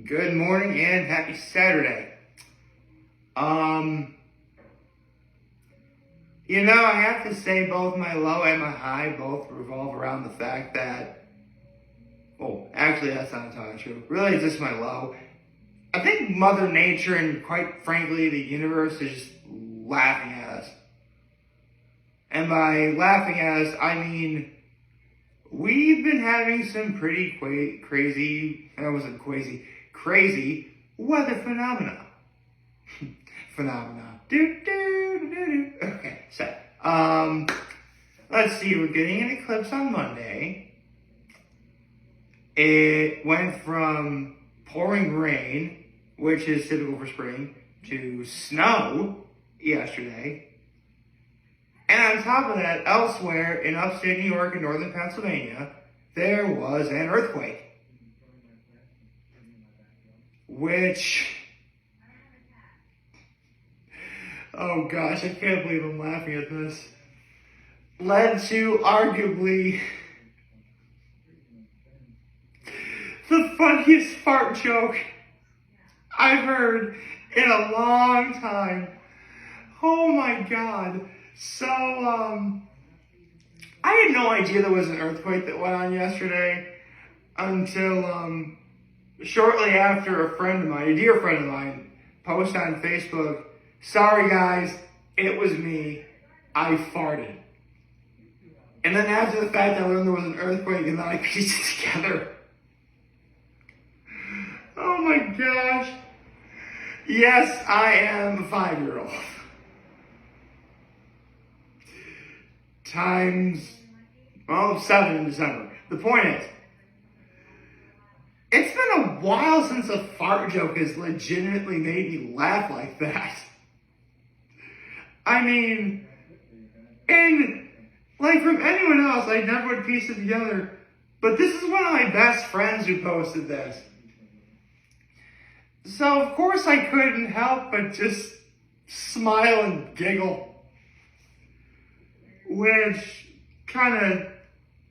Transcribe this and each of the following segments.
Good morning and happy Saturday. I have to say both my low and my high both revolve around the fact that, actually that's not entirely true. Really, it's just my low. I think Mother Nature and quite frankly the universe is just laughing at us. And by laughing at us, I mean we've been having some pretty crazy weather phenomena. Okay, so, let's see, we're getting an eclipse on Monday. It went from pouring rain, which is typical for spring, to snow yesterday. And on top of that, elsewhere in upstate New York and northern Pennsylvania, there was an earthquake. Which, oh gosh, I can't believe I'm laughing at this, led to arguably the funniest fart joke I've heard in a long time. Oh my god. So, I had no idea there was an earthquake that went on yesterday until, shortly after a dear friend of mine, posted on Facebook, "Sorry guys, it was me, I farted." And then after the fact, I learned there was an earthquake and then I pieced it together. Oh my gosh. Yes, I am a 5-year-old. Times, 7 in December. The point is, it's been a while since a fart joke has legitimately made me laugh like that. I mean, and like from anyone else, I never would piece it together. But this is one of my best friends who posted this. So of course I couldn't help but just smile and giggle. Which kind of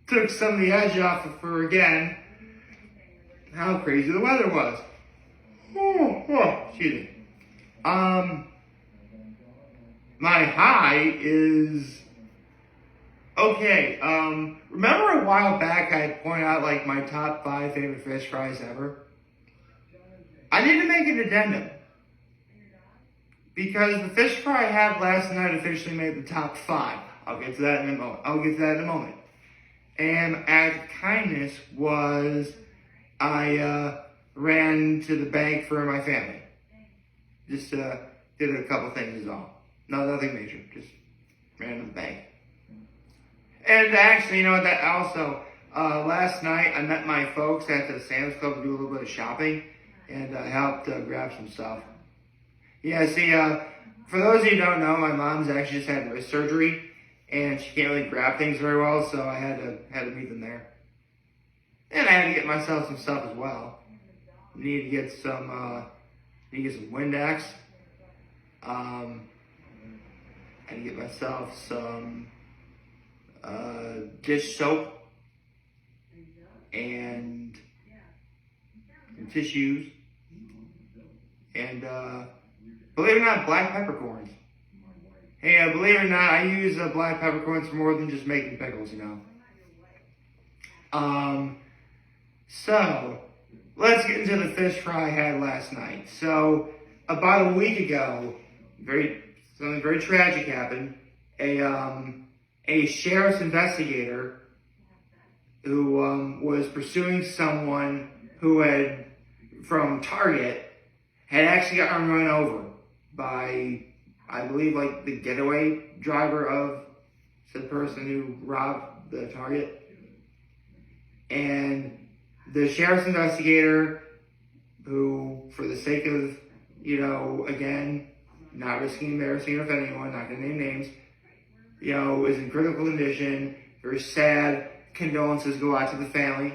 took some of the edge off of her again. How crazy the weather was. Excuse me. My high is okay. Remember a while back I pointed out like my top 5 favorite fish fries ever? I need to make an addendum because the fish fry I had last night officially made the top 5. I'll get to that in a moment. And act of kindness was I ran to the bank for my family. Just did a couple things is all. No, nothing major. Just ran to the bank. And actually, that also, last night I met my folks at the Sam's Club to do a little bit of shopping. And I helped grab some stuff. Yeah, see, for those of you who don't know, my mom's actually just had wrist surgery. And she can't really grab things very well, so I had to meet them there. And I had to get myself some stuff as well. Need to get some Windex. I had to get myself some dish soap and some tissues. And believe it or not, black peppercorns. Hey, believe it or not, I use black peppercorns for more than just making pickles, So, let's get into the fish fry I had last night. So, about a week ago, something very tragic happened. A sheriff's investigator who was pursuing someone who from Target, had actually gotten run over by, I believe, like the getaway driver of said person who robbed the Target. And the sheriff's investigator, who, for the sake of, again, not risking embarrassing or offending anyone, not going to name names, is in critical condition, very sad. Condolences go out to the family.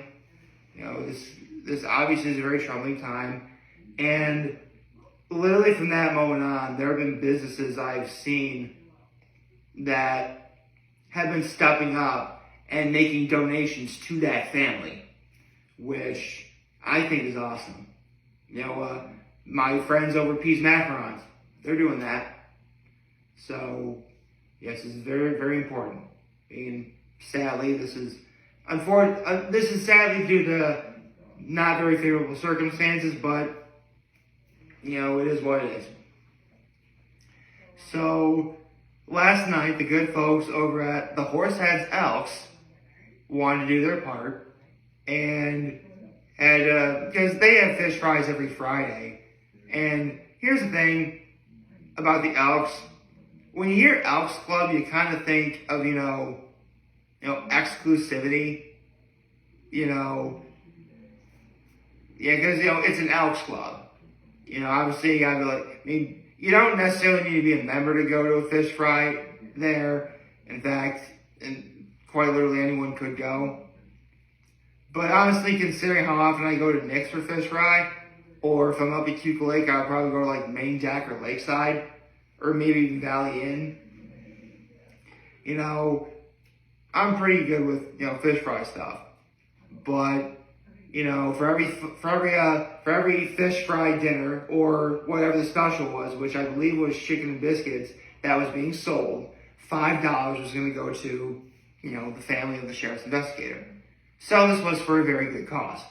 This obviously is a very troubling time. And literally from that moment on, there have been businesses I've seen that have been stepping up and making donations to that family, which I think is awesome. My friends over Peas Macarons, they're doing that. So, yes, this is very, very important. And sadly, this is sadly due to not very favorable circumstances, but, it is what it is. So, last night, the good folks over at the Horseheads Elks wanted to do their part, and because they have fish fries every Friday. And here's the thing about the Elks. When you hear Elks Club, you kind of think of, exclusivity. Because, it's an Elks Club. Obviously you gotta be like, you don't necessarily need to be a member to go to a fish fry there. In fact, and quite literally anyone could go. But honestly, considering how often I go to Nick's for fish fry, or if I'm up at Cuca Lake, I'll probably go to like Main Jack or Lakeside, or maybe even Valley Inn. I'm pretty good with, fish fry stuff. But, for every fish fry dinner, or whatever the special was, which I believe was chicken and biscuits that was being sold, $5 was going to go to, the family of the sheriff's investigator. So this was for a very good cause.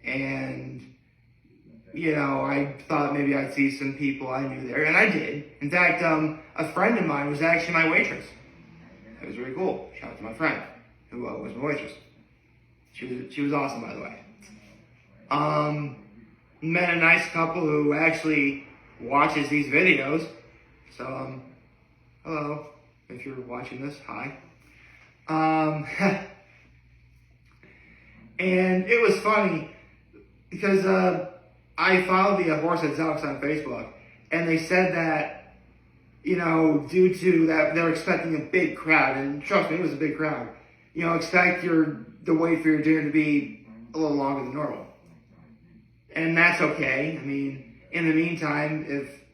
And, I thought maybe I'd see some people I knew there, and I did. In fact, a friend of mine was actually my waitress. It was really cool. Shout out to my friend, who was my waitress. She was awesome, by the way. Met a nice couple who actually watches these videos. So, hello, if you're watching this, hi. And it was funny because I followed the Horseheads Elks on Facebook, and they said that, due to that, they're expecting a big crowd, and trust me, it was a big crowd. Expect the wait for your dinner to be a little longer than normal. And that's okay. In the meantime, if,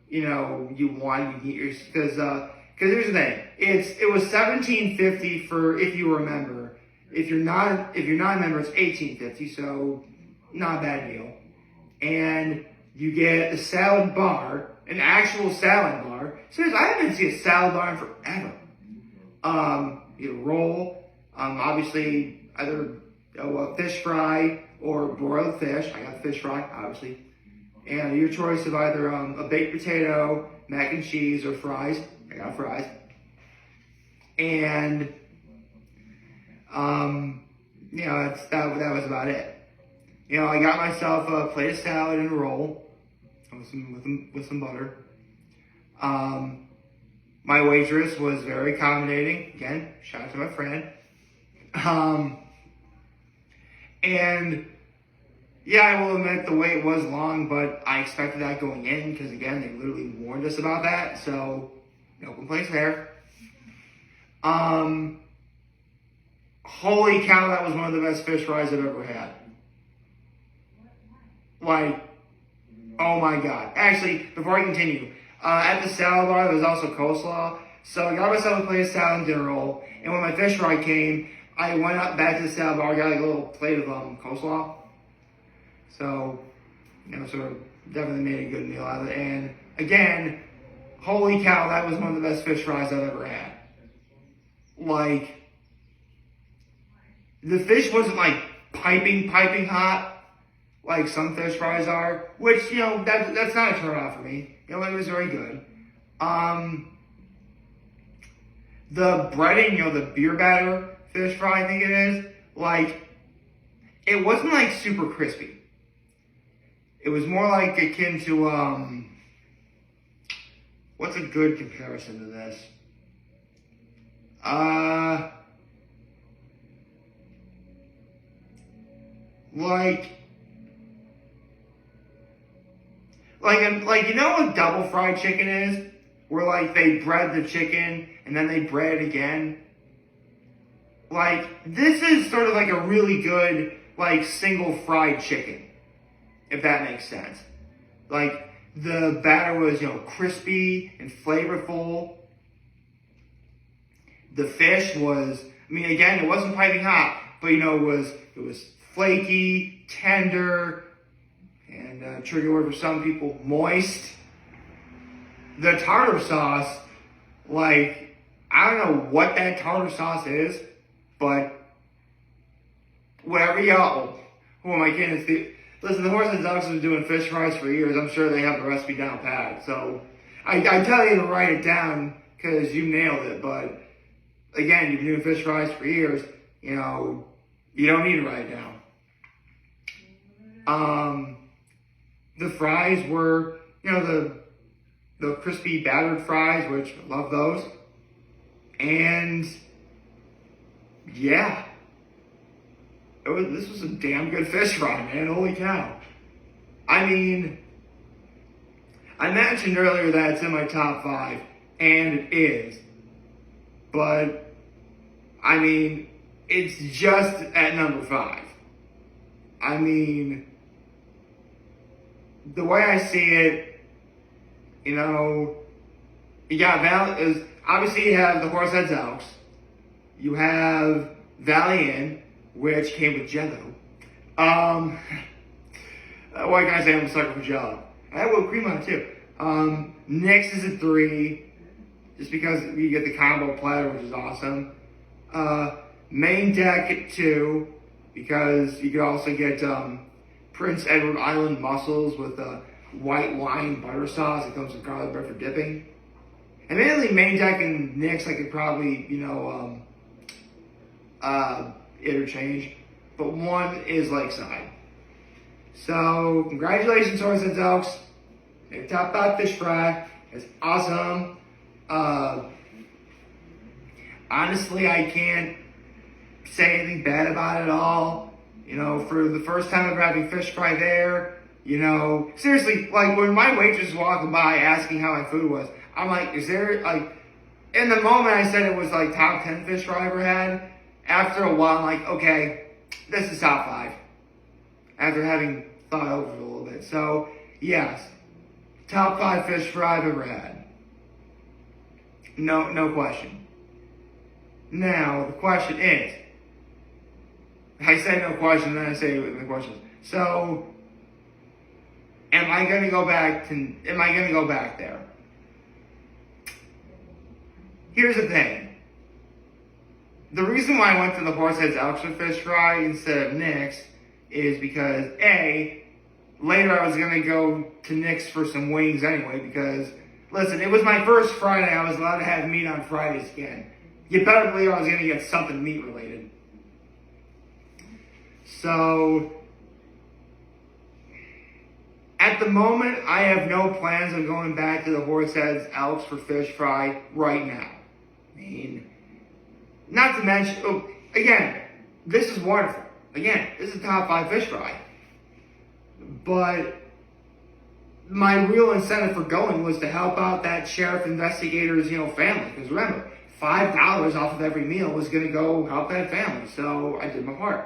you want to get yours, because here's the thing, it was $17.50 for if you were a member. If you're not a member, it's $18.50, so not a bad deal. And you get a salad bar, an actual salad bar. Seriously, I haven't seen a salad bar in forever. You get a roll, obviously either a fish fry or broiled fish. I got fish fry, obviously. And your choice of either a baked potato, mac and cheese, or fries. I got fries. And that was about it. I got myself a plate of salad and a roll with some butter. My waitress was very accommodating. Again, shout out to my friend. And yeah, I will admit the wait was long, but I expected that going in because, again, they literally warned us about that. So, no complaints there. Holy cow, that was one of the best fish fries I've ever had. Oh my God. Actually, before I continue, at the salad bar, there was also coleslaw. So I got myself a plate of salad and dinner roll. And when my fish fry came, I went up back to the salad bar, got a little plate of coleslaw. So, sort of definitely made a good meal out of it. And again, holy cow, that was one of the best fish fries I've ever had. The fish wasn't piping hot like some fish fries are, which, that's not a turn off for me. It was very good. The breading, the beer batter fish fry, I think it is, it wasn't super crispy. It was more akin to, what's a good comparison to this? What double fried chicken is? Where they bread the chicken and then they bread it again. This is sort of a really good single fried chicken, if that makes sense. The batter was crispy and flavorful. The fish was, again, it wasn't piping hot, but it was flaky, tender, and trigger word for some people, moist. The tartar sauce, like, I don't know what that tartar sauce is, but whatever y'all, who am I kidding? Listen, the Horseheads Elks have been doing fish fries for years. I'm sure they have the recipe down pat. So I tell you to write it down because you nailed it. But again, you've been doing fish fries for years. You know, you don't need to write it down. The fries were, you know, the crispy battered fries, which I love those. And yeah. This was a damn good fish fry, man. Holy cow. I mean, I mentioned earlier that it's in my top 5, and it is. But, I mean, it's just at number 5. I mean, the way I see it, you know, you got obviously you have the Horseheads Elks. You have Valley Inn, which came with Jello. What can I say? I'm a sucker for Jello. I have whipped cream on it too. Nick's is a 3, just because you get the combo platter, which is awesome. Main Deck at 2, because you could also get Prince Edward Island mussels with white wine butter sauce. It comes with garlic bread for dipping. And mainly Main Deck and Nick's, I could probably, you know, interchange, but one is Lakeside. So, congratulations, Horseheads Elks. They top 5 fish fry. It's awesome. Honestly, I can't say anything bad about it at all. You know, for the first time ever having fish fry there, you know, seriously, like when my waitress was walking by asking how my food was, I'm like, is there, like, in the moment I said it was like top 10 fish fry I ever had. After a while, I'm like, okay, this is top 5. After having thought over it a little bit. So, yes, top 5 fish fry I've ever had. No question. Now, the question is, I say no question, then I say the question. So, am I going to go back there? Here's the thing. The reason why I went to the Horseheads Elks for fish fry instead of Nick's is because, A, later I was going to go to Nick's for some wings anyway, because, listen, it was my first Friday. I was allowed to have meat on Fridays again. You better believe I was going to get something meat related. So, at the moment, I have no plans of going back to the Horseheads Elks for fish fry right now. I mean, not to mention, again, this is wonderful. Again, this is top 5 fish fry. But my real incentive for going was to help out that sheriff investigator's, you know, family. Because remember, $5 off of every meal was going to go help that family. So I did my part.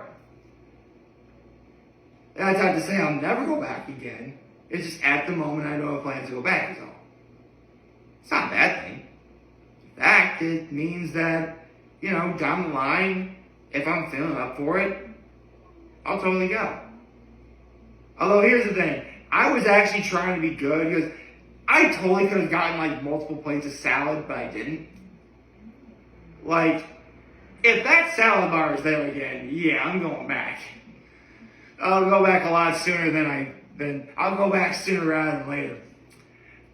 And I'd have to say I'll never go back again. It's just at the moment I don't have plans to go back. So it's not a bad thing. In fact, it means that, you know, down the line, if I'm feeling up for it, I'll totally go. Although, here's the thing. I was actually trying to be good because I totally could have gotten, like, multiple plates of salad, but I didn't. Like, if that salad bar is there again, yeah, I'm going back. I'll go back a lot sooner than I'll go back sooner rather than later.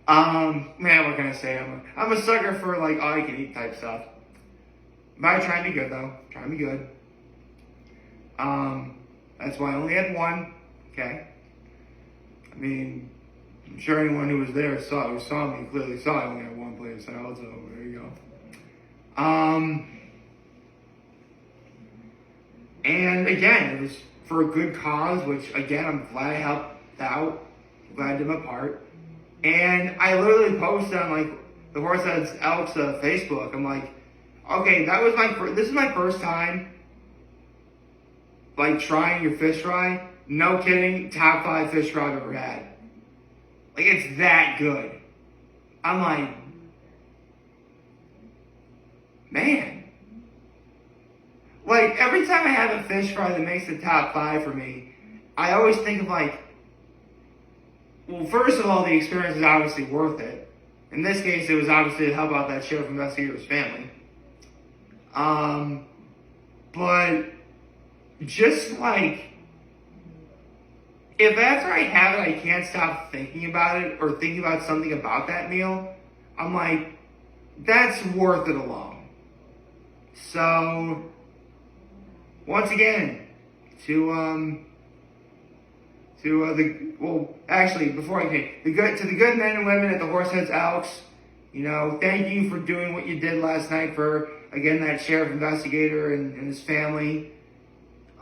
Man, what can I say? I'm a sucker for, like, all you can eat type stuff. But I try to be good, though. Try to be good. That's why I only had one. Okay. I mean, I'm sure anyone who was there saw me clearly saw I only had one plate of salad, so there you go. And again, it was for a good cause, which again, I'm glad I helped out. Glad I did my part. And I literally posted on like the Horseheads Elks Facebook. I'm like, okay, this is my first time like trying your fish fry. No kidding, top 5 fish fry I've ever had. Like, it's that good. I'm like, man. Like, every time I have a fish fry that makes the top 5 for me, I always think of like, well, first of all, the experience is obviously worth it. In this case, it was obviously to help out that sheriff investigator's family. But just like, if after I have it, I can't stop thinking about it or thinking about something about that meal, I'm like, that's worth it alone. So, once again, before I came, to the good men and women at the Horseheads Elks, thank you for doing what you did last night for, again, that sheriff investigator and his family.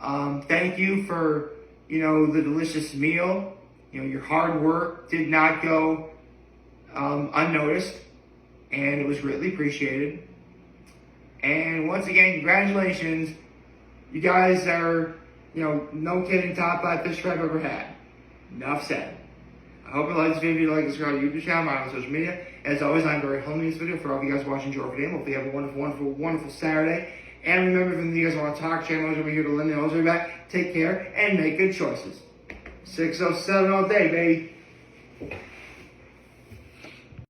Thank you for, the delicious meal. Your hard work did not go unnoticed, and it was greatly appreciated. And once again, congratulations. You guys are, no kidding, top 5 fish I've ever had. Enough said. I hope you like this video. If you like this, subscribe to YouTube channel, on social media. As always, I'm very homely in this video. For all of you guys watching, enjoy today. Hopefully you have a wonderful, wonderful, wonderful Saturday. And remember, if you guys want to talk, channel over here to Linda. I'll be back. Take care and make good choices. 607 all day, baby.